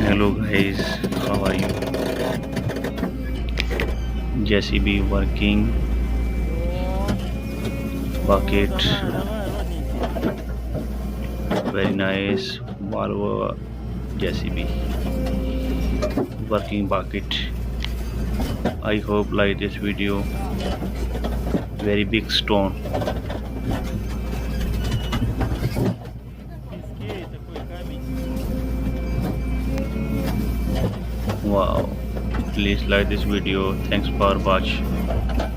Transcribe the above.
Hello guys, how are you? JCB working bucket, very nice. Volvo JCB working bucket. I hope like this video. Very big stone. Wow! Please like this video. Thanks for watch.